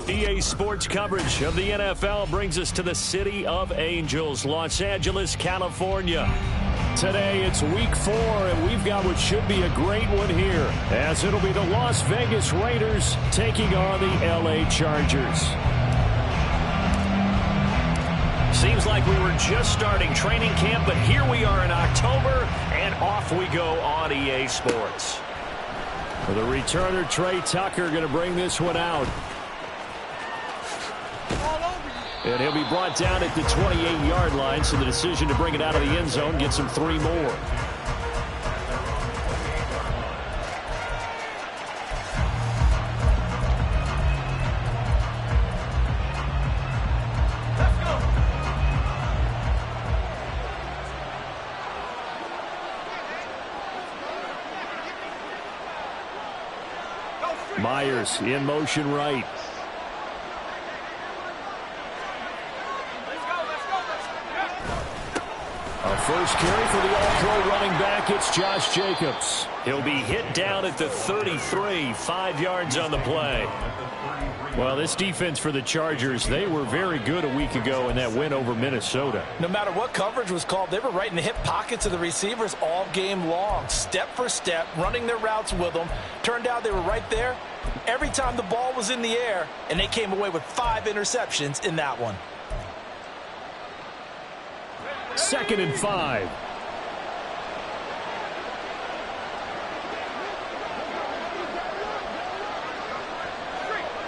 EA Sports coverage of the NFL brings us to the City of Angels, Los Angeles, California. Today, it's week 4, and we've got what should be a great one here, as it'll be the Las Vegas Raiders taking on the LA Chargers. Seems like we were just starting training camp, but here we are in October, and off we go on EA Sports. The returner, Trey Tucker, going to bring this one out. And he'll be brought down at the 28-yard line, so the decision to bring it out of the end zone gets him 3 more. Myers in motion right. A first carry for the all-pro running back. It's Josh Jacobs. He'll be hit down at the 33, 5 yards on the play. Well, this defense for the Chargers, they were very good a week ago in that win over Minnesota. No matter what coverage was called, they were right in the hip pockets of the receivers all game long, step for step, running their routes with them. Turned out they were right there every time the ball was in the air, and they came away with 5 interceptions in that one. 2nd and 5.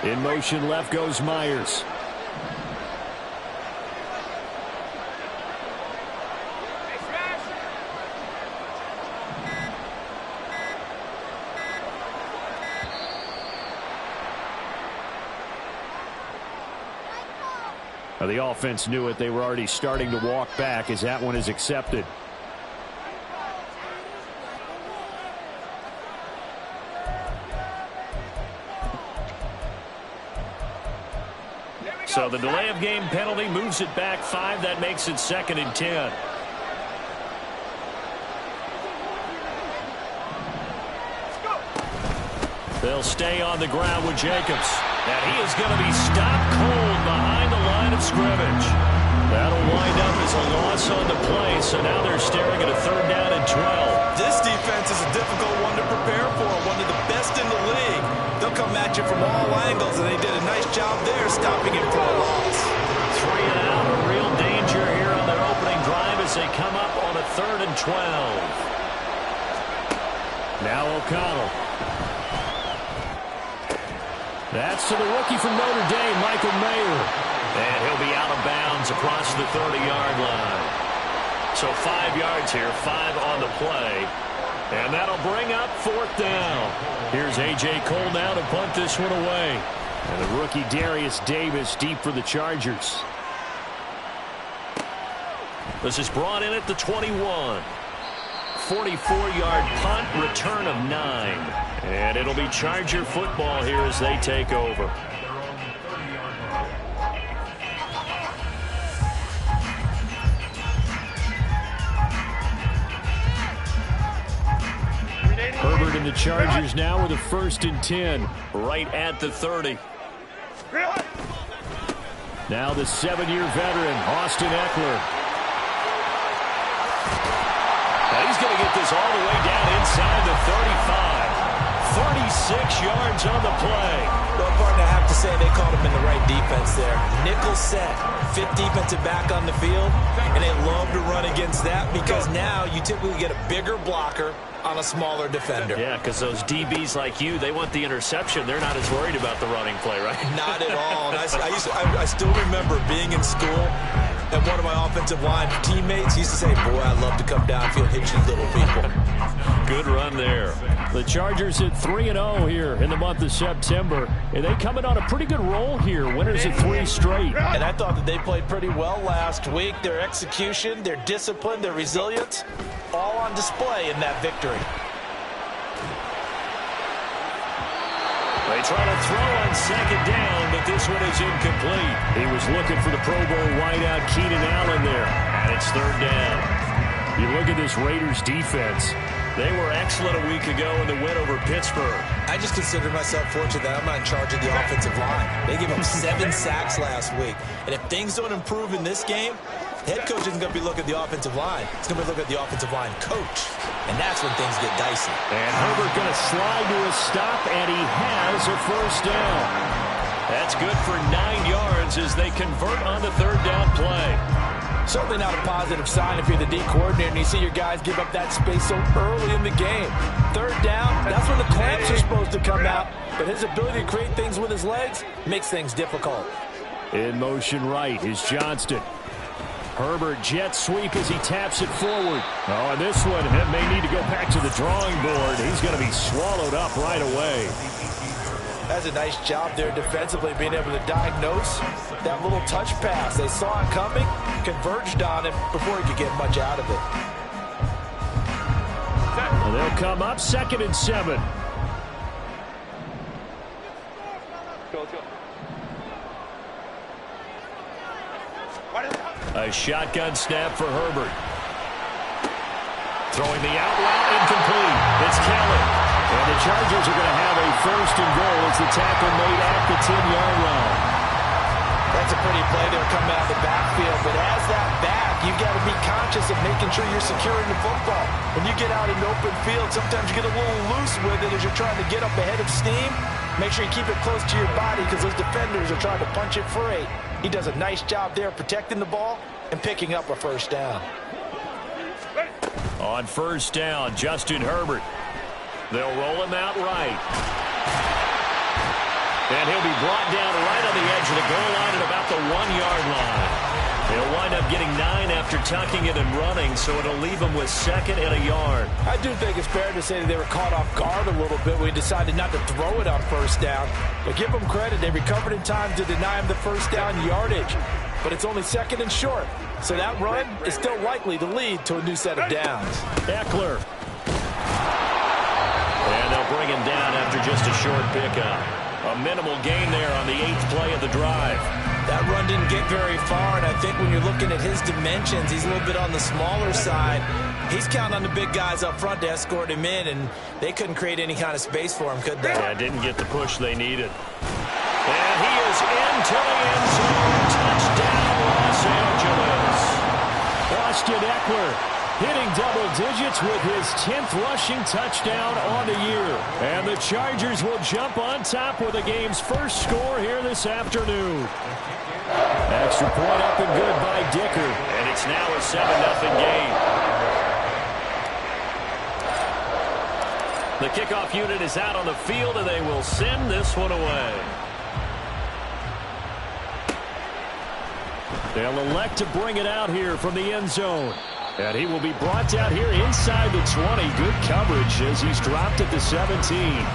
In motion left goes Myers. The offense knew it. They were already starting to walk back as that one is accepted. So the delay of game penalty moves it back 5. That makes it 2nd and 10. They'll stay on the ground with Jacobs. And he is going to be stopped cold behind the line of scrimmage. That'll wind up as a loss on the play, so now they're staring at a 3rd down and 12. This defense is a difficult one to prepare for, one of the best in the league. They'll come at you from all angles, and they did a nice job there stopping him for a loss. 3 and out, a real danger here on their opening drive as they come up on a 3rd and 12. Now O'Connell. That's to the rookie from Notre Dame, Michael Mayer. And he'll be out of bounds across the 30-yard line. So 5 yards here, 5 on the play. And that'll bring up 4th down. Here's A.J. Cole now to punt this one away. And the rookie Darius Davis deep for the Chargers. This is brought in at the 21. 44-yard punt, return of 9. And it'll be Charger football here as they take over. Herbert and the Chargers now with a 1st and 10, right at the 30. Now the 7-year veteran, Austin Eckler. Now he's going to get this all the way down inside the 35. 36 yards on the play. Well, partner, I have to say they called him in the right defense there. Nickel set, 5th defensive back on the field, and they love to run against that because now you typically get a bigger blocker on a smaller defender. Yeah, because those DBs like you, they want the interception. They're not as worried about the running play, right? Not at all. And I still remember being in school, and one of my offensive line teammates used to say, boy, I love to come downfield, hit you little people. Good run there. The Chargers at 3-0 here in the month of September. And they coming on a pretty good roll here. Winners at 3 straight. And I thought that they played pretty well last week. Their execution, their discipline, their resilience, all on display in that victory. They try to throw on 2nd down, but this one is incomplete. He was looking for the Pro Bowl wideout Keenan Allen there. And it's 3rd down. You look at this Raiders defense. They were excellent a week ago in the win over Pittsburgh. I just consider myself fortunate that I'm not in charge of the offensive line. They gave up 7 sacks last week. And if things don't improve in this game, the head coach isn't going to be looking at the offensive line. He's going to be looking at the offensive line coach. And that's when things get dicey. And Herbert going to slide to a stop, and he has a first down. That's good for 9 yards as they convert on the third down play. Certainly not a positive sign if you're the D coordinator and you see your guys give up that space so early in the game. Third down, that's when the clamps are supposed to come out. But his ability to create things with his legs makes things difficult. In motion right is Johnston. Herbert jet sweep as he taps it forward. Oh, and this one may need to go back to the drawing board. He's going to be swallowed up right away. That's a nice job there defensively, being able to diagnose that little touch pass. They saw it coming, converged on it before he could get much out of it. Well, they'll come up 2nd and 7. A shotgun snap for Herbert. Throwing the out route, incomplete. It's Kelly. And the Chargers are going to have a 1st and goal as the tackle made at the 10-yard line. That's a pretty play there coming out of the backfield. But as that back, you've got to be conscious of making sure you're securing the football. When you get out in open field, sometimes you get a little loose with it as you're trying to get up ahead of steam. Make sure you keep it close to your body because those defenders are trying to punch it free. He does a nice job there protecting the ball and picking up a first down. On first down, Justin Herbert. They'll roll him out right. And he'll be brought down right on the edge of the goal line at about the 1-yard line. They'll wind up getting 9 after tucking it and running, so it'll leave them with 2nd and a yard. I do think it's fair to say that they were caught off guard a little bit when we decided not to throw it on first down. But give them credit. They recovered in time to deny him the first down yardage. But it's only 2nd and short. So that run is still likely to lead to a new set of downs. Eckler. And they'll bring him down after just a short pickup. A minimal gain there on the 8th play of the drive. That run didn't get very far, and I think when you're looking at his dimensions, he's a little bit on the smaller side. He's counting on the big guys up front to escort him in, and they couldn't create any kind of space for him, could they? Yeah, didn't get the push they needed. And he is into the end zone. Touchdown, Los Angeles. Austin Eckler hitting double digits with his 10th rushing touchdown on the year. And the Chargers will jump on top with the game's first score here this afternoon. Extra point up and good by Dicker. And it's now a 7-0 game. The kickoff unit is out on the field, and they will send this one away. They'll elect to bring it out here from the end zone. And he will be brought down here inside the 20. Good coverage as he's dropped at the 17.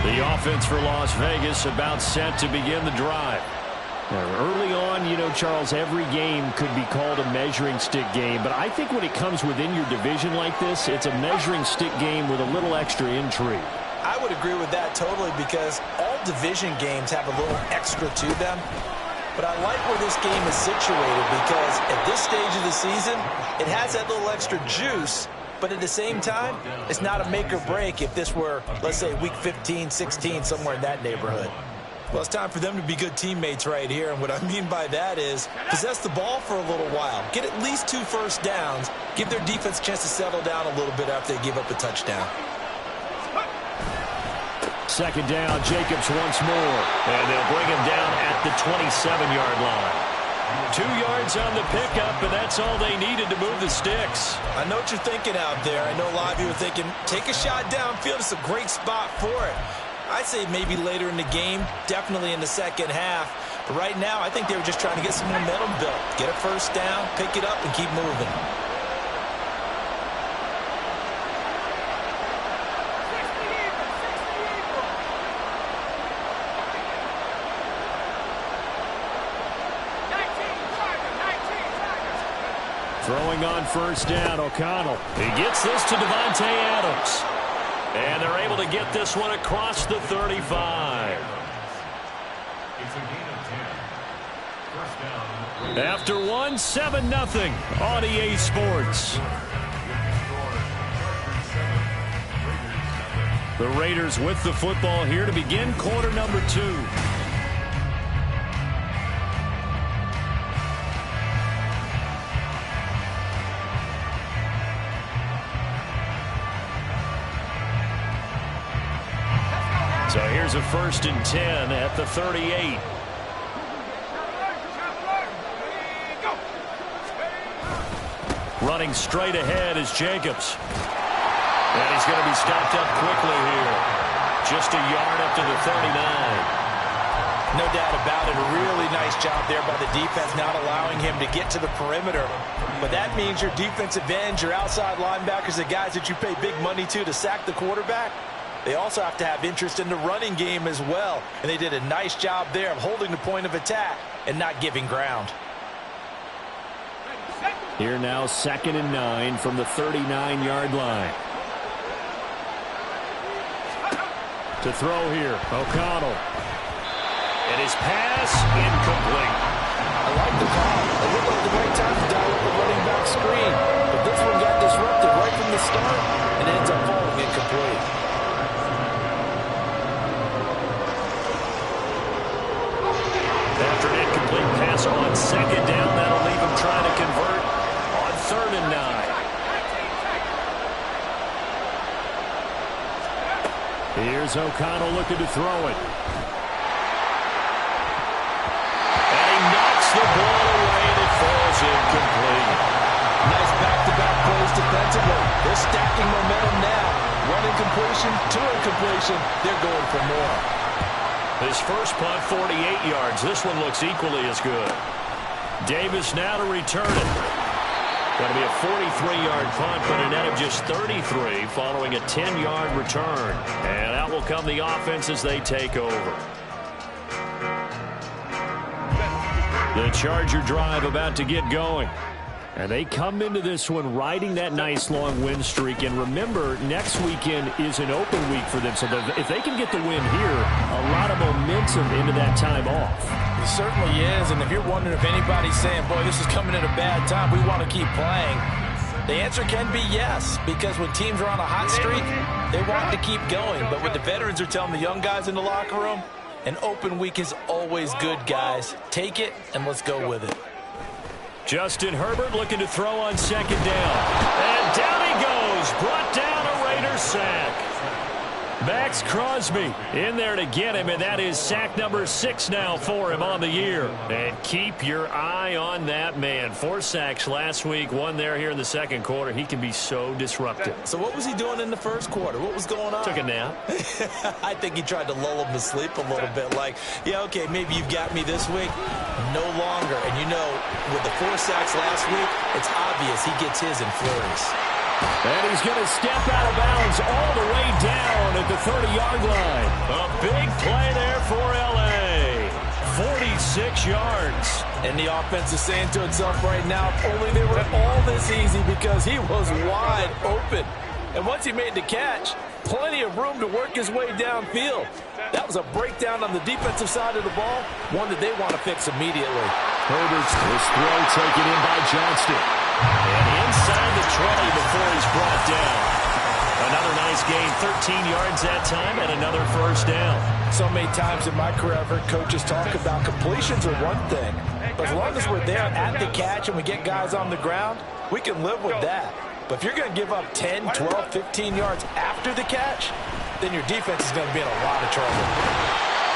The offense for Las Vegas about set to begin the drive. Now, early on, you know, Charles, every game could be called a measuring stick game. But I think when it comes within your division like this, it's a measuring stick game with a little extra intrigue. I would agree with that totally because all division games have a little extra to them. But I like where this game is situated because at this stage of the season, it has that little extra juice. But at the same time, it's not a make or break if this were, let's say, week 15, 16, somewhere in that neighborhood. Well, it's time for them to be good teammates right here. And what I mean by that is possess the ball for a little while. Get at least 2 first downs. Give their defense a chance to settle down a little bit after they give up a touchdown. 2nd down, Jacobs once more. And they'll bring him down at the 27-yard line. 2 yards on the pickup, and that's all they needed to move the sticks. I know what you're thinking out there. I know a lot of you are thinking, take a shot downfield. It's a great spot for it. I'd say maybe later in the game, definitely in the second half. But right now, I think they were just trying to get some momentum built. Get a first down, pick it up, and keep moving. Throwing on first down, O'Connell. He gets this to Devontae Adams. And they're able to get this one across the 35. It's a gain of 10. First down. After 7-0 on EA Sports. The Raiders with the football here to begin quarter number 2. So here's a 1st and 10 at the 38. Running straight ahead is Jacobs. And he's going to be stopped up quickly here. Just a yard up to the 39. No doubt about it. A really nice job there by the defense, not allowing him to get to the perimeter. But that means your defensive ends, your outside linebackers, the guys that you pay big money to sack the quarterback, they also have to have interest in the running game as well. And they did a nice job there of holding the point of attack and not giving ground. Here now 2nd and 9 from the 39-yard line. To throw here, O'Connell. And his pass incomplete. I like the call. It looked like the right time to dial up the running back screen. But this one got disrupted right from the start and ends up falling incomplete. After an incomplete pass on 2nd down, that'll leave him trying to convert on 3rd and 9. Here's O'Connell looking to throw it. And he knocks the ball away, and it falls incomplete. Nice back-to-back plays defensively. They're stacking momentum now. One incompletion, 2 incompletion. They're going for more. His first punt, 48 yards. This one looks equally as good. Davis now to return it. Going to be a 43-yard punt, but a net of just 33 following a 10-yard return. And out will come the offense as they take over. The Charger drive about to get going. And they come into this one riding that nice long win streak. And remember, next weekend is an open week for them. So if they can get the win here, a lot of momentum into that time off. It certainly is. And if you're wondering if anybody's saying, boy, this is coming at a bad time, we want to keep playing, the answer can be yes. Because when teams are on a hot streak, they want to keep going. But what the veterans are telling the young guys in the locker room, an open week is always good, guys. Take it and let's go with it. Justin Herbert looking to throw on 2nd down. And down he goes. Brought down a Raiders sack. Max Crosby in there to get him, and that is sack number 6 now for him on the year. And keep your eye on that man. 4 sacks last week, 1 there here in the 2nd quarter. He can be so disruptive. So what was he doing in the 1st quarter? What was going on? Took a nap. I think he tried to lull him to sleep a little bit. Like, yeah, okay, maybe you've got me this week. No longer. And you know, with the 4 sacks last week, it's obvious he gets his in flurries. And he's going to step out of bounds all the way down at the 30-yard line. A big play there for L.A. 46 yards. And the offense is saying to itself right now, if only they were all this easy, because he was wide open. And once he made the catch, plenty of room to work his way downfield. That was a breakdown on the defensive side of the ball, one that they want to fix immediately. Herbert's throw taken in by Johnston. And inside the 20 before he's brought down. Another nice gain, 13 yards that time, and another 1st down. So many times in my career, I've heard coaches talk about completions are one thing. But as long as we're there at the catch and we get guys on the ground, we can live with that. But if you're going to give up 10, 12, 15 yards after the catch, then your defense is going to be in a lot of trouble.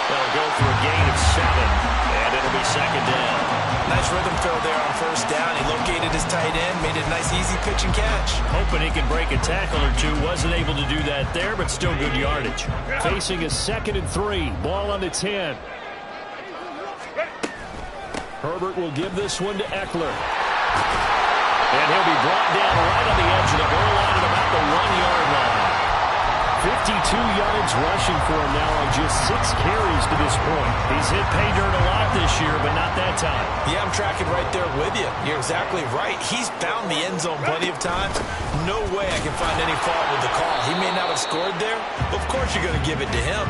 They'll go for a gain of 7, and it'll be 2nd down. Nice rhythm throw there on 1st down. He located his tight end, made it a nice easy pitch and catch. Hoping he can break a tackle or two. Wasn't able to do that there, but still good yardage. Facing a 2nd and 3. Ball on the 10. Herbert will give this one to Eckler. And he'll be brought down right on the edge of the goal line at about the 1-yard line. 52 yards rushing for him now on just 6 carries to this point. He's hit pay dirt a lot this year, but not that time. Yeah, I'm tracking right there with you. You're exactly right. He's found the end zone plenty of times. No way I can find any fault with the call. He may not have scored there, but of course you're going to give it to him.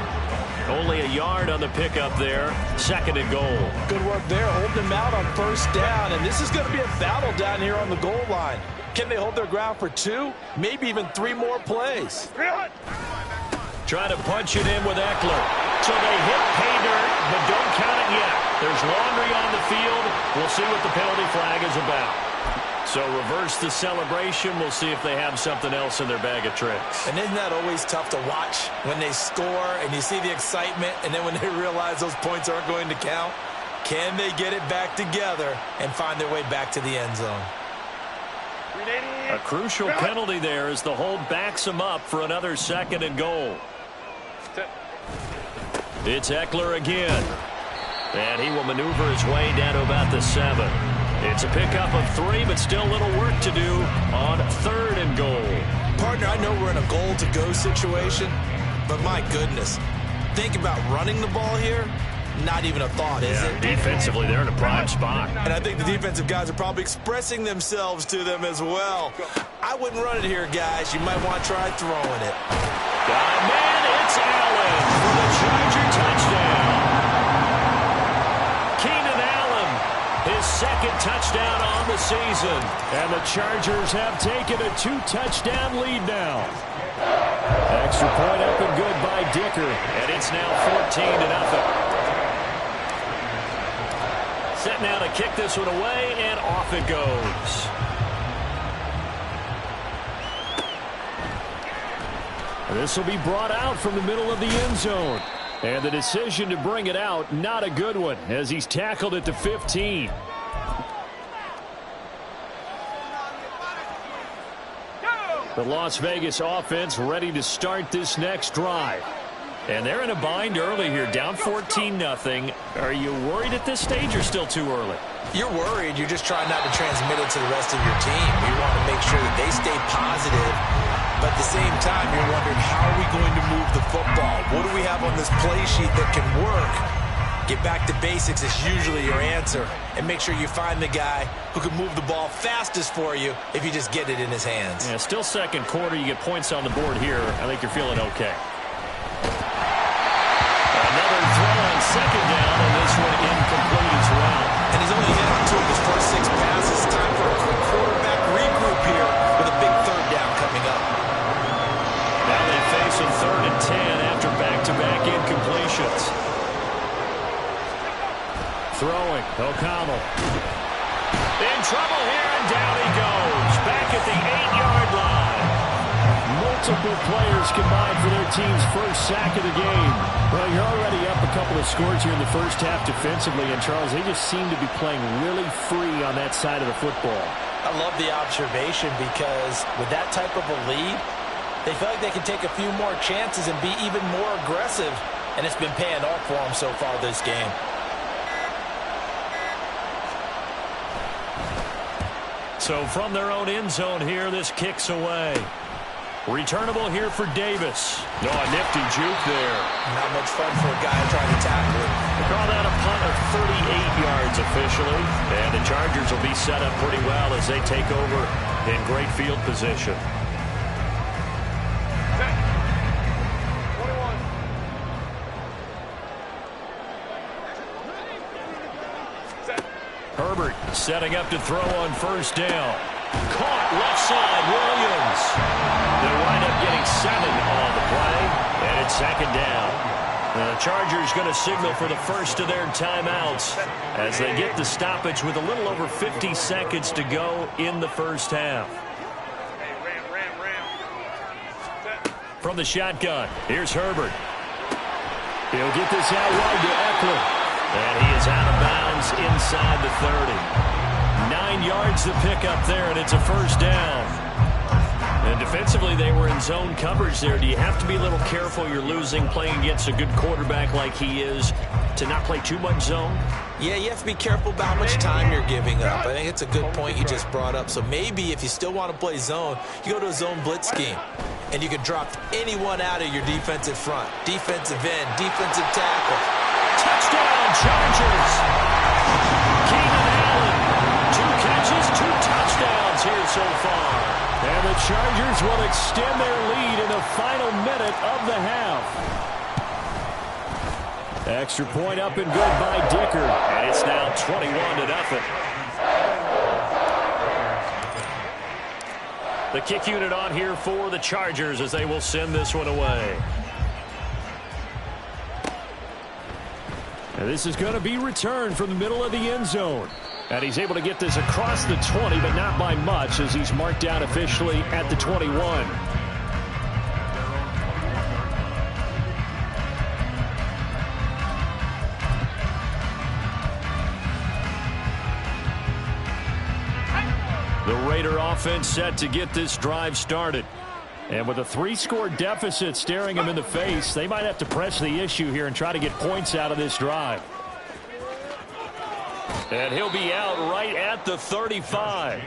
Only a yard on the pickup there. 2nd and goal. Good work there, holding him out on 1st down, and this is going to be a battle down here on the goal line. Can they hold their ground for 2, maybe even 3 more plays? Try to punch it in with Eckler. So they hit pay dirt, but don't count it yet. There's laundry on the field. We'll see what the penalty flag is about. So reverse the celebration. We'll see if they have something else in their bag of tricks. And isn't that always tough to watch when they score and you see the excitement, and then when they realize those points aren't going to count? Can they get it back together and find their way back to the end zone? A crucial penalty there as the hold backs him up for another 2nd and goal. It's Eckler again. And he will maneuver his way down to about the 7. It's a pickup of 3, but still a little work to do on 3rd and goal. Partner, I know we're in a goal-to-go situation, but my goodness, think about running the ball here. Not even a thought, is it? Defensively, they're in a prime spot. And I think the defensive guys are probably expressing themselves to them as well. I wouldn't run it here, guys. You might want to try throwing it. Man, it's Allen for the Charger touchdown. Keenan Allen, his 2nd touchdown on the season. And the Chargers have taken a 2-touchdown lead now. Extra point up and good by Dicker. And it's now 14-0. Set now to kick this one away, and off it goes. This will be brought out from the middle of the end zone. And the decision to bring it out, not a good one, as he's tackled at the 15. The Las Vegas offense ready to start this next drive. And they're in a bind early here, down 14-0. Are you worried at this stage or still too early? You're worried. You're just trying not to transmit it to the rest of your team. You want to make sure that they stay positive. But at the same time, you're wondering, how are we going to move the football? What do we have on this play sheet that can work? Get back to basics is usually your answer. And make sure you find the guy who can move the ball fastest for you if you just get it in his hands. Yeah, still 2nd quarter. You get points on the board here. I think you're feeling okay. Another throw on 2nd down, and this one incomplete as well. And he's only hit on 2 of his first 6 passes. Time for a quick quarterback regroup here with a big 3rd down coming up. Now they face a 3rd and 10 after back-to-back incompletions. Throwing, O'Connell. In trouble here, and down he goes. Back at the 8-yard line. Multiple players combined for their team's first sack of the game. Well, you're already up a couple of scores here in the first half defensively, and Charles, they just seem to be playing really free on that side of the football. I love the observation, because with that type of a lead, they feel like they can take a few more chances and be even more aggressive, and it's been paying off for them so far this game. So from their own end zone here, this kicks away. Returnable here for Davis. No, a nifty juke there. Not much fun for a guy trying to tackle it. They call that a punt of 38 yards officially. And the Chargers will be set up pretty well as they take over in great field position. Herbert setting up to throw on 1st down. Caught left side, Williams. They wind up getting 7 on the play, and it's 2nd down. The Chargers going to signal for the first of their timeouts as they get the stoppage with a little over 50 seconds to go in the first half. From the shotgun, here's Herbert. He'll get this out wide to Eckler. And he is out of bounds inside the 30. 9 yards to pick up there, and it's a 1st down. And defensively, they were in zone coverage there. Do you have to be a little careful? You're losing, playing against a good quarterback like he is, to not play too much zone? Yeah, you have to be careful about how much time you're giving up. I think it's a good point you just brought up. So maybe if you still want to play zone, you go to a zone blitz scheme. and you can drop anyone out of your defensive front. Defensive end, defensive tackle. Touchdown, Chargers! Keenan Allen, 2 catches, 2 touchdowns here so far. And the Chargers will extend their lead in the final minute of the half. Extra point up and good by Dicker. And it's now 21-0. The kick unit on here for the Chargers as they will send this one away. And this is going to be returned from the middle of the end zone. And he's able to get this across the 20, but not by much as he's marked down officially at the 21. The Raider offense set to get this drive started. And with a 3-score deficit staring him in the face, they might have to press the issue here and try to get points out of this drive. And he'll be out right at the 35.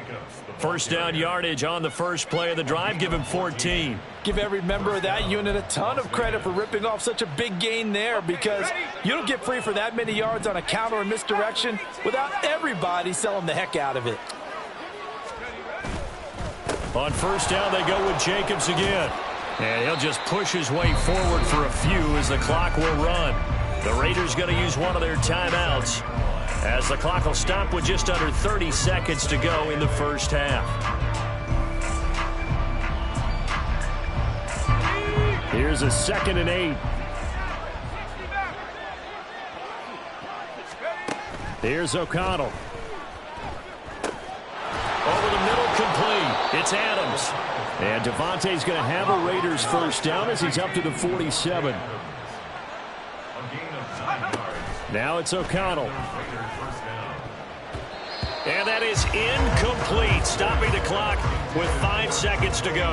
First down yardage on the first play of the drive. Give him 14. Give every member of that unit a ton of credit for ripping off such a big gain there, because you don't get free for that many yards on a counter or misdirection without everybody selling the heck out of it. On first down, they go with Jacobs again. And he'll just push his way forward for a few as the clock will run. The Raiders going to use one of their timeouts as the clock will stop with just under 30 seconds to go in the first half. Here's a 2nd and 8. Here's O'Connell. Over the middle, complete. It's Adams. And Devontae's going to have a Raiders first down as he's up to the 47. Now it's O'Connell. And that is incomplete, stopping the clock with 5 seconds to go.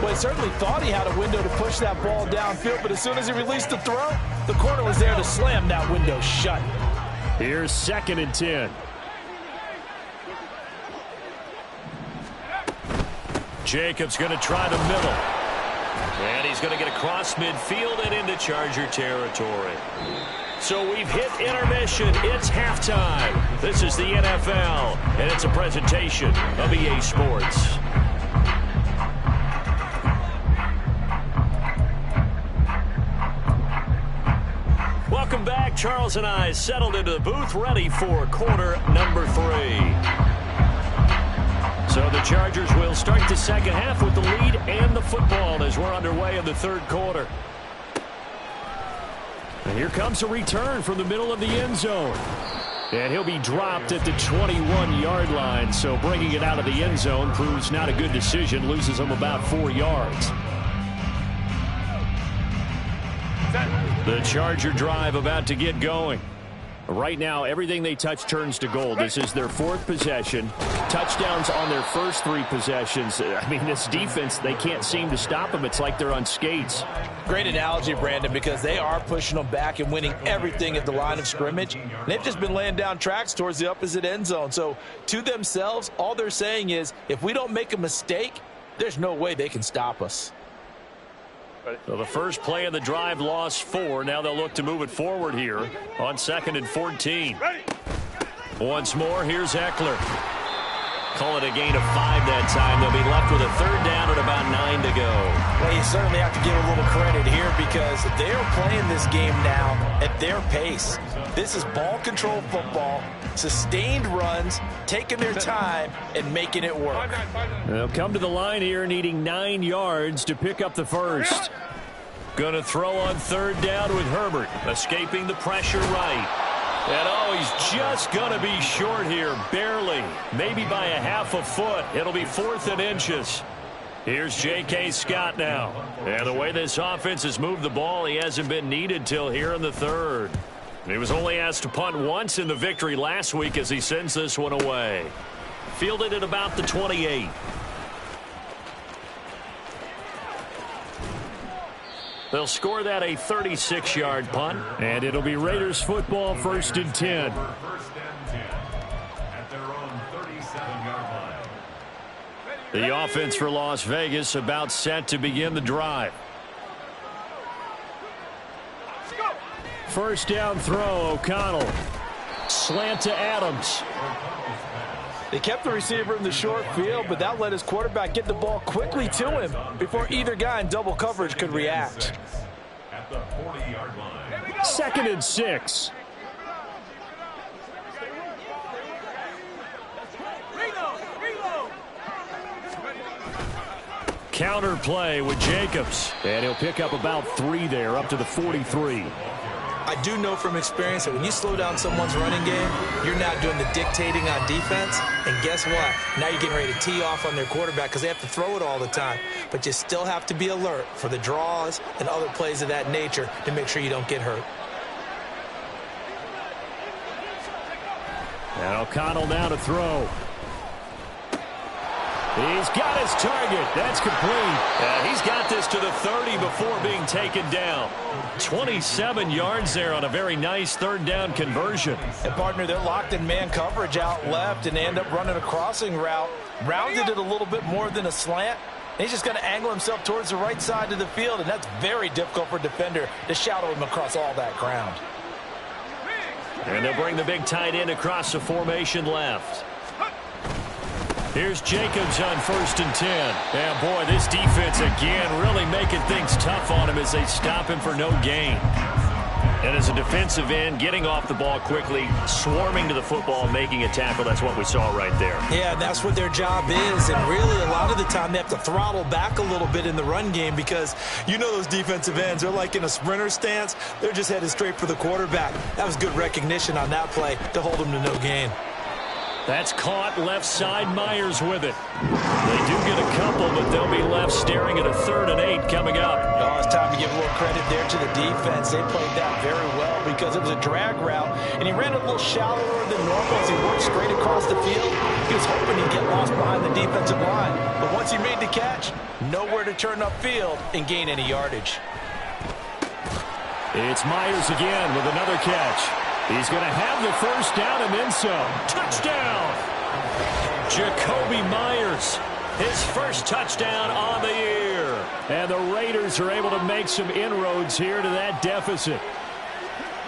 Well, he certainly thought he had a window to push that ball downfield, but as soon as he released the throw, the corner was there to slam that window shut. Here's 2nd and 10. Jacobs going to try the middle. And he's going to get across midfield and into Charger territory. So we've hit intermission. It's halftime. This is the NFL, and it's a presentation of EA Sports. Welcome back. Charles and I settled into the booth, ready for quarter number 3. So the Chargers will start the second half with the lead and the football as we're underway in the third quarter. And here comes a return from the middle of the end zone. And he'll be dropped at the 21-yard line. So bringing it out of the end zone proves not a good decision. Loses him about 4 yards. The Charger drive about to get going. Right now, everything they touch turns to gold. This is their 4th possession. Touchdowns on their first 3 possessions. I mean, this defense, they can't seem to stop them. It's like they're on skates. Great analogy, Brandon, because they are pushing them back and winning everything at the line of scrimmage. They've just been laying down tracks towards the opposite end zone. So to themselves, all they're saying is, if we don't make a mistake, there's no way they can stop us. So the first play of the drive lost 4. Now they'll look to move it forward here on 2nd and 14. Once more, here's Eckler. Call it a gain of 5 that time. They'll be left with a 3rd down and about 9 to go. Well, you certainly have to give a little credit here because they're playing this game now at their pace. This is ball control football, sustained runs, taking their time, and making it work. They'll come to the line here needing 9 yards to pick up the first. Going to throw on 3rd down with Herbert, escaping the pressure right. And oh, he's just going to be short here, barely, maybe by a half a foot. It'll be 4th and inches. Here's J.K. Scott now. And the way this offense has moved the ball, he hasn't been needed till here in the 3rd. He was only asked to punt once in the victory last week as he sends this one away. Fielded at about the 28. They'll score that a 36-yard punt. And it'll be Raiders football, 1st and 10. First and 10 at their own 37-yard line. The offense for Las Vegas about set to begin the drive. First down throw, O'Connell. Slant to Adams. They kept the receiver in the short field, but that let his quarterback get the ball quickly to him before either guy in double coverage could react. At the 40-yard line. 2nd and 6. Counter play with Jacobs. And he'll pick up about 3 there, up to the 43. I do know from experience that when you slow down someone's running game, you're not doing the dictating on defense. And guess what? Now you're getting ready to tee off on their quarterback because they have to throw it all the time. But you still have to be alert for the draws and other plays of that nature to make sure you don't get hurt. And O'Connell now to throw. He's got his target. That's complete. And he's got this to the 30 before being taken down. 27 yards there on a very nice 3rd down conversion. And, partner, they're locked in man coverage out left, and they end up running a crossing route. Rounded it a little bit more than a slant. He's just going to angle himself towards the right side of the field, and that's very difficult for a defender to shadow him across all that ground. And they'll bring the big tight end across the formation left. Here's Jacobs on 1st and 10. And, boy, this defense again really making things tough on him as they stop him for no gain. And as a defensive end, getting off the ball quickly, swarming to the football, making a tackle, that's what we saw right there. Yeah, that's what their job is. And really, a lot of the time, they have to throttle back a little bit in the run game because you know those defensive ends, they're like in a sprinter stance. They're just headed straight for the quarterback. That was good recognition on that play to hold him to no gain. That's caught left side. Myers with it. They do get a couple, but they'll be left staring at a 3rd and 8 coming up. Oh, it's time to give a little credit there to the defense. They played that very well because it was a drag route, and he ran it a little shallower than normal as he worked straight across the field. He was hoping he'd get lost behind the defensive line, but once he made the catch, nowhere to turn upfield and gain any yardage. It's Myers again with another catch. He's going to have the 1st down and then some. Touchdown! Jacoby Myers, his first touchdown on the year. And the Raiders are able to make some inroads here to that deficit.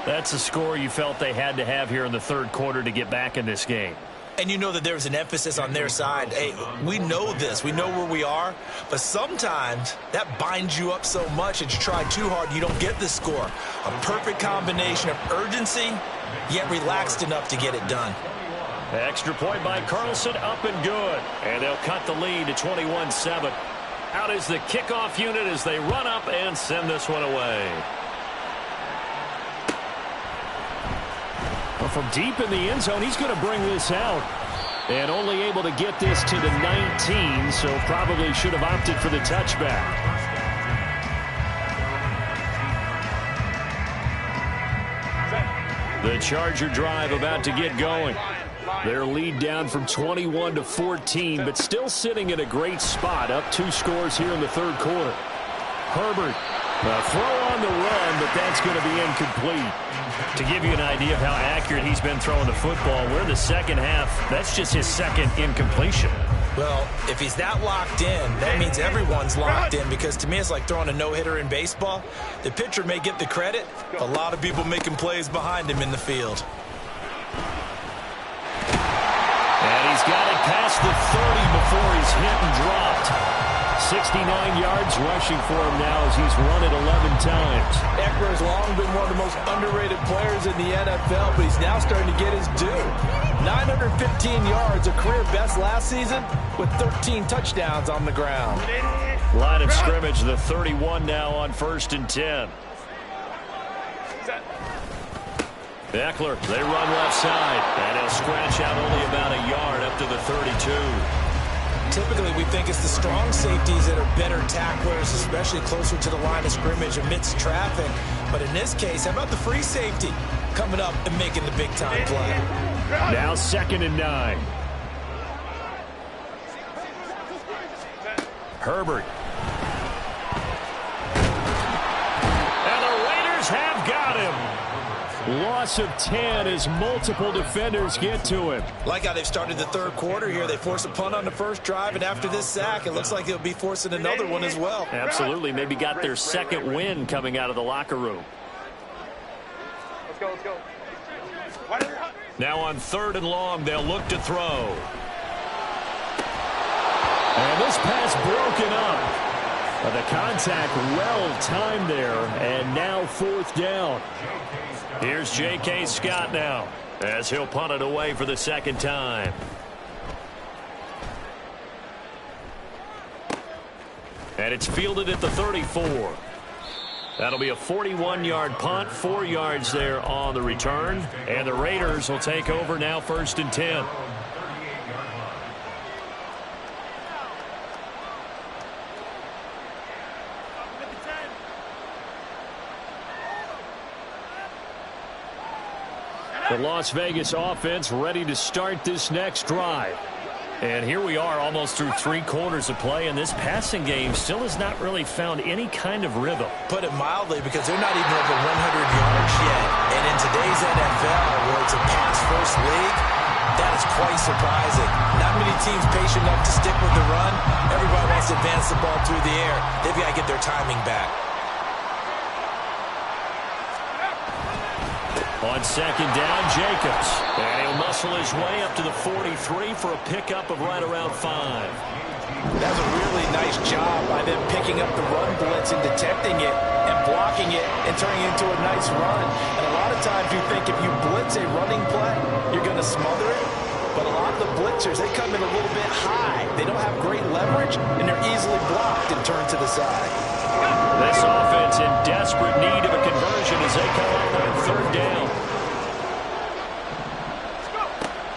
That's a score you felt they had to have here in the 3rd quarter to get back in this game. And you know that there's an emphasis on their side. Hey, we know this. We know where we are. But sometimes that binds you up so much that you try too hard, you don't get the score. A perfect combination of urgency, yet relaxed enough to get it done. Extra point by Carlson, up and good. And they'll cut the lead to 21-7. Out is the kickoff unit as they run up and send this one away. From deep in the end zone, he's going to bring this out. And only able to get this to the 19, so probably should have opted for the touchback. The Charger drive about to get going. Their lead down from 21 to 14, but still sitting in a great spot, up 2 scores here in the 3rd quarter. Herbert, a throw on the run, but that's going to be incomplete. To give you an idea of how accurate he's been throwing the football, we're in the 2nd half. That's just his 2nd incompletion. Well, if he's that locked in, that means everyone's locked in because to me it's like throwing a no-hitter in baseball. The pitcher may get the credit, a lot of people making plays behind him in the field. And he's got it past the 30 before he's hit and dropped. 69 yards rushing for him now as he's run it 11 times. Eckler has long been one of the most underrated players in the NFL, but he's now starting to get his due. 915 yards, a career best last season, with 13 touchdowns on the ground. Line of scrimmage, the 31 now on 1st and 10. Eckler, they run left side, and he'll scratch out only about a yard up to the 32. Typically, we think it's the strong safeties that are better tacklers, especially closer to the line of scrimmage amidst traffic. But in this case, how about the free safety coming up and making the big-time play? Now 2nd and 9. Herbert. And the Raiders have got him. Loss of 10 as multiple defenders get to him. Like how they've started the third quarter here. They force a punt on the first drive, and after this sack, it looks like they'll be forcing another one as well. Absolutely. Maybe got their second win coming out of the locker room. Let's go, let's go. Now on 3rd and long, they'll look to throw. And this pass broken up. The contact well timed there, and now 4th down. Here's J.K. Scott now as he'll punt it away for the second time. And it's fielded at the 34. That'll be a 41-yard punt, 4 yards there on the return. And the Raiders will take over now 1st and 10. The Las Vegas offense ready to start this next drive. And here we are almost through 3 quarters of play, and this passing game still has not really found any kind of rhythm. Put it mildly, because they're not even over 100 yards yet. And in today's NFL, where it's a pass-first league, that is quite surprising. Not many teams patient enough to stick with the run. Everybody wants to advance the ball through the air. They've got to get their timing back. On 2nd down, Jacobs. And he'll muscle his way up to the 43 for a pickup of right around 5. That was a really nice job by them picking up the run blitz and detecting it and blocking it and turning it into a nice run. And a lot of times you think if you blitz a running play, you're going to smother it. But a lot of the blitzers, they come in a little bit high. They don't have great leverage, and they're easily blocked and turned to the side. This offense in desperate need of a conversion as they come up on 3rd down.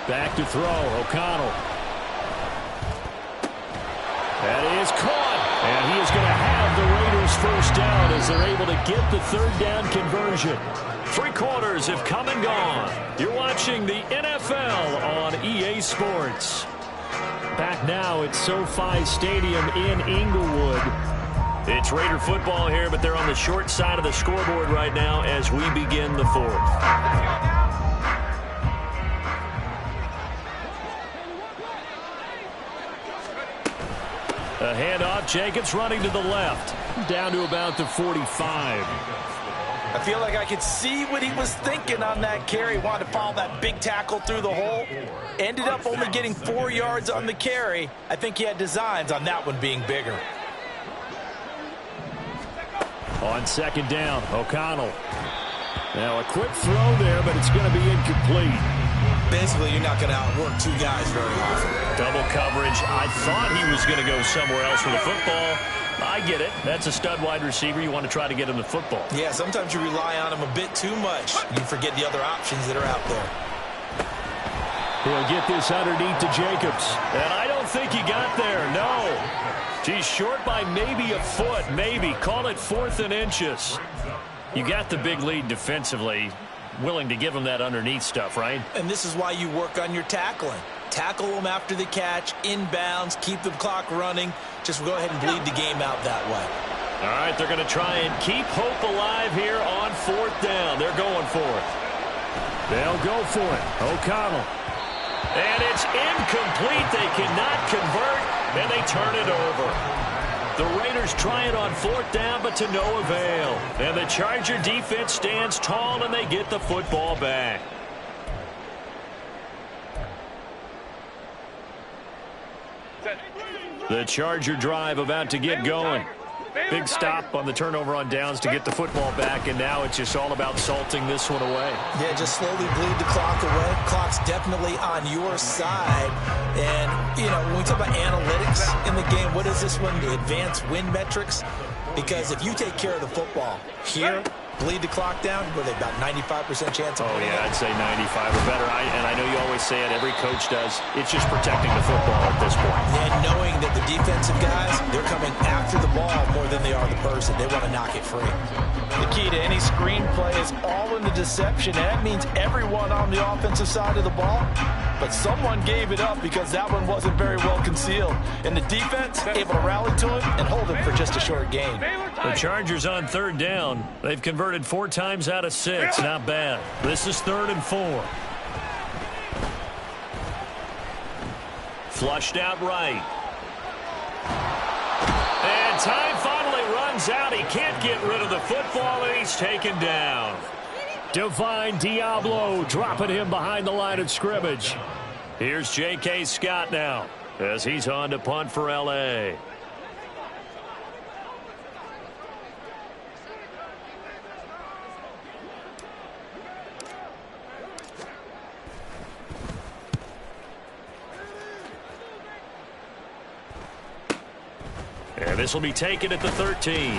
Back to throw, O'Connell. That is caught. And he is going to have the Raiders 1st down as they're able to get the 3rd down conversion. 3 quarters have come and gone. You're watching the NFL on EA Sports. Back now at SoFi Stadium in Inglewood. It's Raider football here, but they're on the short side of the scoreboard right now as we begin the 4th. A handoff, Jacobs running to the left. Down to about the 45. I feel like I could see what he was thinking on that carry. Wanted to follow that big tackle through the hole. Ended up only getting 4 yards on the carry. I think he had designs on that one being bigger. On 2nd down, O'Connell. Now a quick throw there, but it's going to be incomplete. Basically, you're not going to outwork 2 guys very often. Double coverage. I thought he was going to go somewhere else with the football. I get it. That's a stud wide receiver. You want to try to get him the football. Yeah, sometimes you rely on him a bit too much. You forget the other options that are out there. He'll get this underneath to Jacobs. And I don't think he got there. No. He's short by maybe a foot. Maybe. Call it 4th and inches. You got the big lead defensively. Willing to give him that underneath stuff, right? And this is why you work on your tackling. Tackle them after the catch, inbounds, keep the clock running. Just go ahead and bleed the game out that way. All right, they're going to try and keep hope alive here on 4th down. They're going for it. They'll go for it. O'Connell. And it's incomplete. They cannot convert, and they turn it over. The Raiders try it on 4th down, but to no avail. And the Charger defense stands tall, and they get the football back. The Charger drive about to get going. Big stop on the turnover on downs to get the football back, and now it's just all about salting this one away. Yeah, just slowly bleed the clock away. Clock's definitely on your side. And, you know, when we talk about analytics in the game, what is this one? The advanced win metrics? Because if you take care of the football here, bleed the clock down, what are they, about 95% chance of winning? Oh, yeah, I'd say 95 or better. And I know you always say it, every coach does. It's just protecting the football at this point. And knowing that the defensive guys, they're coming after the ball more than they are the person. They want to knock it free. The key to any screen play is all in the deception, and that means everyone on the offensive side of the ball but someone gave it up because that one wasn't very well concealed. And the defense able to rally to him and hold him for just a short gain. The Chargers on third down. They've converted 4 times out of 6. Not bad. This is 3rd and 4. Flushed out right. And time finally runs out. He can't get rid of the football, and he's taken down. Divine Diablo dropping him behind the line of scrimmage. Here's J.K. Scott now as he's on to punt for L.A. And this will be taken at the 13.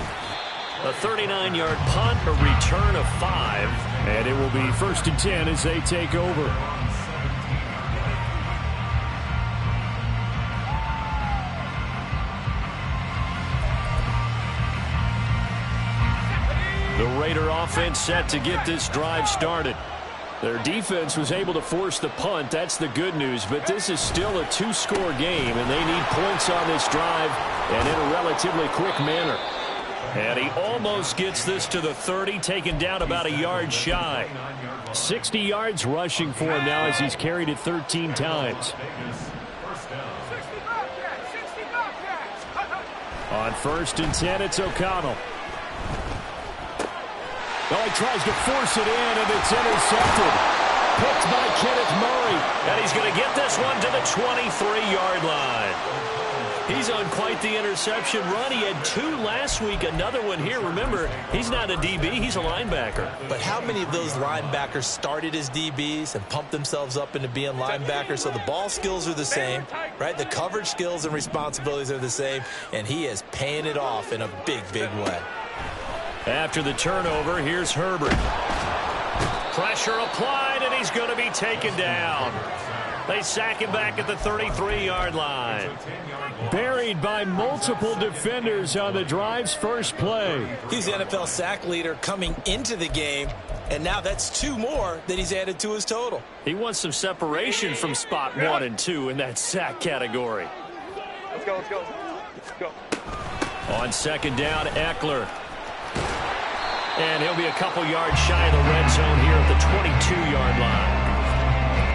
A 39-yard punt, a return of 5. And it will be 1st and 10 as they take over. The Raider offense set to get this drive started. Their defense was able to force the punt. That's the good news. But this is still a 2-score game, and they need points on this drive and in a relatively quick manner. And he almost gets this to the 30, taken down about a yard shy. 60 yards rushing for him now as he's carried it 13 times. On 1st and 10, it's O'Connell. Oh, he tries to force it in, and it's intercepted. Picked by Kenneth Murray. And he's going to get this one to the 23-yard line. He's on quite the interception run. He had 2 last week, another one here. Remember, he's not a DB, he's a linebacker. But how many of those linebackers started as DBs and pumped themselves up into being linebackers? So the ball skills are the same, right? The coverage skills and responsibilities are the same, and he is paying it off in a big, big way. After the turnover, here's Herbert. Pressure applied, and he's going to be taken down. They sack him back at the 33-yard line. Buried by multiple defenders on the drive's first play. He's the NFL sack leader coming into the game, and now that's 2 more that he's added to his total. He wants some separation from spot 1 and 2 in that sack category. Let's go, let's go. Let's go. On 2nd down, Eckler. And he'll be a couple yards shy of the red zone here at the 22-yard line.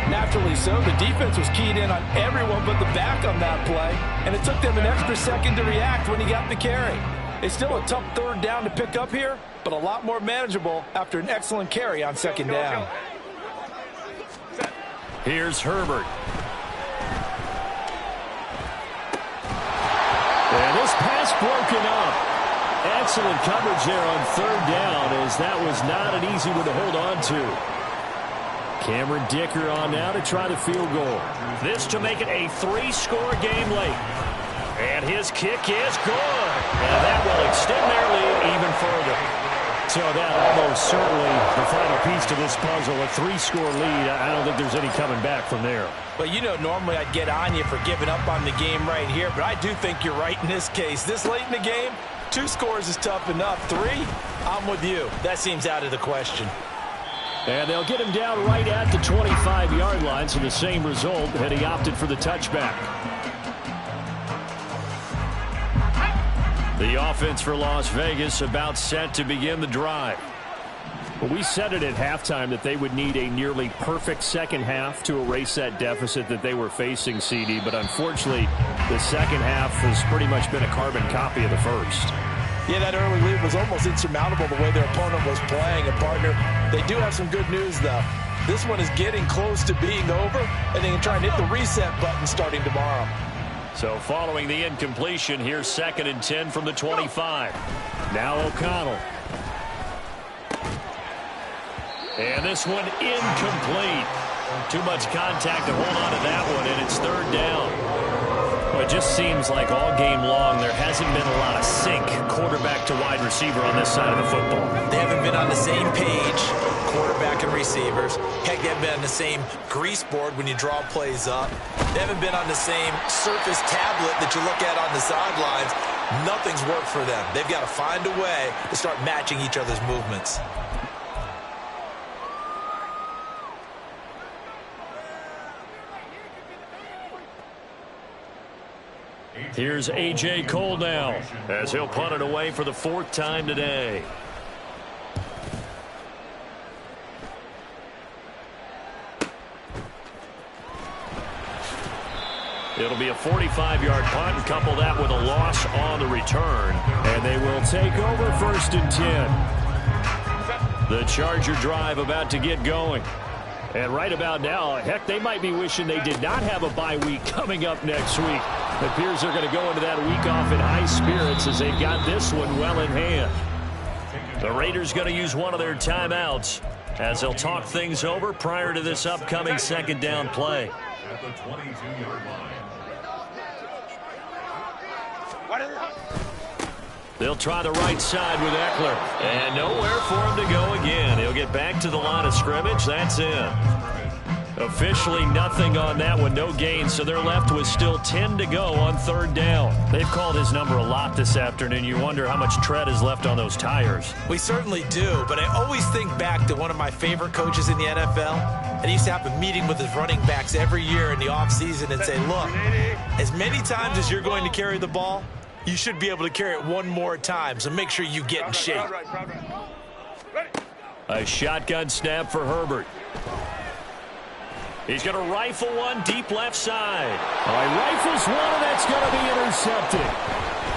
Naturally so. The defense was keyed in on everyone but the back on that play, and it took them an extra second to react when he got the carry. It's still a tough 3rd down to pick up here, but a lot more manageable after an excellent carry on 2nd down. Here's Herbert. And this pass broken up. Excellent coverage there on 3rd down, as that was not an easy one to hold on to. Cameron Dicker on now to try the field goal. This to make it a 3-score game late. And his kick is good. And that will extend their lead even further. So that almost certainly the final piece to this puzzle. A 3-score lead. I don't think there's any coming back from there. Well, you know, normally I'd get on you for giving up on the game right here, but I do think you're right in this case. This late in the game, 2 scores is tough enough. 3, I'm with you. That seems out of the question. And they'll get him down right at the 25-yard line, so the same result had he opted for the touchback. The offense for Las Vegas about set to begin the drive. Well, we said it at halftime that they would need a nearly perfect second half to erase that deficit that they were facing, CD, but unfortunately, the second half has pretty much been a carbon copy of the first. Yeah, that early lead was almost insurmountable the way their opponent was playing. And, partner, they do have some good news, though. This one is getting close to being over, and they can try and hit the reset button starting tomorrow. So following the incompletion, here's 2nd and 10 from the 25. Now O'Connell. And this one incomplete. Too much contact to hold on to that one, and it's 3rd down. Well, it just seems like all game long there hasn't been a lot of sync quarterback to wide receiver on this side of the football. They haven't been on the same page, quarterback and receivers. Heck, they haven't been on the same grease board when you draw plays up. They haven't been on the same surface tablet that you look at on the sidelines. Nothing's worked for them. They've got to find a way to start matching each other's movements. Here's A.J. Cole now, as he'll punt it away for the 4th time today. It'll be a 45-yard punt, and couple that with a loss on the return. And they will take over 1st and 10. The Charger drive about to get going. And right about now, heck, they might be wishing they did not have a bye week coming up next week. It appears they're going to go into that week off in high spirits as they've got this one well in hand. The Raiders going to use one of their timeouts as they'll talk things over prior to this upcoming 2nd down play. At the 22-yard line. They'll try the right side with Eckler. And nowhere for him to go again. He'll get back to the line of scrimmage. That's it. Officially nothing on that one. No gain. So they're left with still 10 to go on 3rd down. They've called his number a lot this afternoon. You wonder how much tread is left on those tires. We certainly do, but I always think back to one of my favorite coaches in the NFL. And he used to have a meeting with his running backs every year in the offseason and say, look, as many times as you're going to carry the ball, you should be able to carry it one more time, so make sure you get in shape. A shotgun snap for Herbert. He's going to rifle one deep left side. Rifles one, and that's going to be intercepted.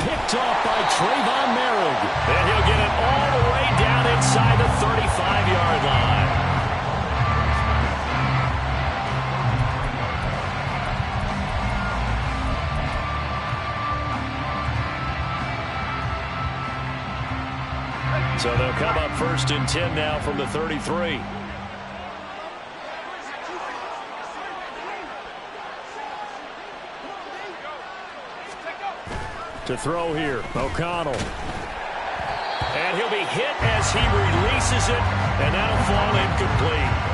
Picked off by Trayvon Merrick. And he'll get it all the way down inside the 35-yard line. So they'll come up 1st and 10 now from the 33. To throw here, O'Connell. And he'll be hit as he releases it, and that'll fall incomplete.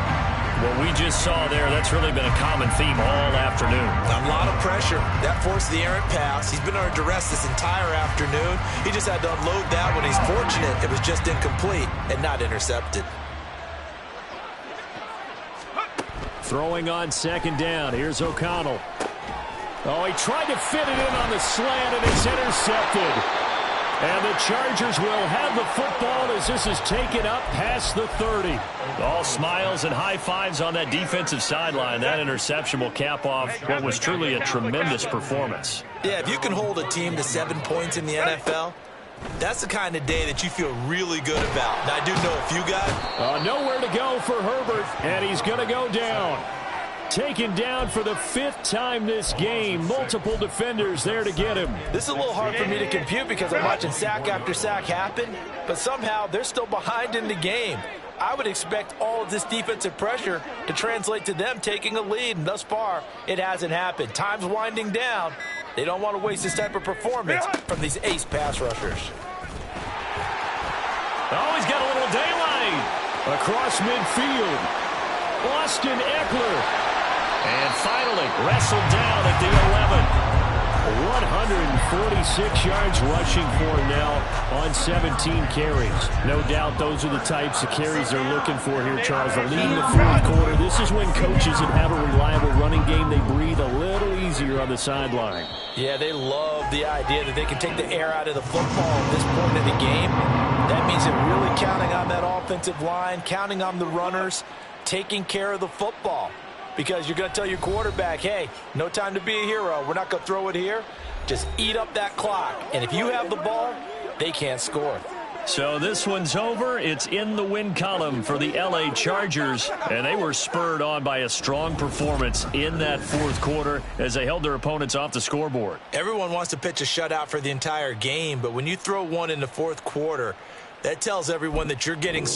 What we just saw there, that's really been a common theme all afternoon. A lot of pressure. That forced the errant pass. He's been under duress this entire afternoon. He just had to unload that one. He's fortunate it was just incomplete and not intercepted. Throwing on 2nd down. Here's O'Connell. Oh, he tried to fit it in on the slant, and it's intercepted. And the Chargers will have the football as this is taken up past the 30. All smiles and high fives on that defensive sideline. That interception will cap off what was truly a tremendous performance. Yeah, if you can hold a team to 7 points in the NFL, that's the kind of day that you feel really good about. And I do know a few guys. Nowhere to go for Herbert, and he's going to go down. Taken down for the 5th time this game. Multiple defenders there to get him. This is a little hard for me to compute because I'm watching sack after sack happen, but somehow they're still behind in the game. I would expect all of this defensive pressure to translate to them taking a lead, and thus far, it hasn't happened. Time's winding down. They don't want to waste this type of performance from these ace pass rushers. Oh, he's got a little daylight. Across midfield, Austin Eckler. And finally, wrestled down at the 11. 146 yards rushing for him now on 17 carries. No doubt those are the types of carries they're looking for here, Charles. They're leading the 4th quarter. This is when coaches that have a reliable running game, they breathe a little easier on the sideline. Yeah, they love the idea that they can take the air out of the football at this point in the game. That means they're really counting on that offensive line, counting on the runners, taking care of the football. Because you're going to tell your quarterback, hey, no time to be a hero. We're not going to throw it here. Just eat up that clock. And if you have the ball, they can't score. So this one's over. It's in the win column for the L.A. Chargers. And they were spurred on by a strong performance in that 4th quarter as they held their opponents off the scoreboard. Everyone wants to pitch a shutout for the entire game. But when you throw one in the 4th quarter, that tells everyone that you're getting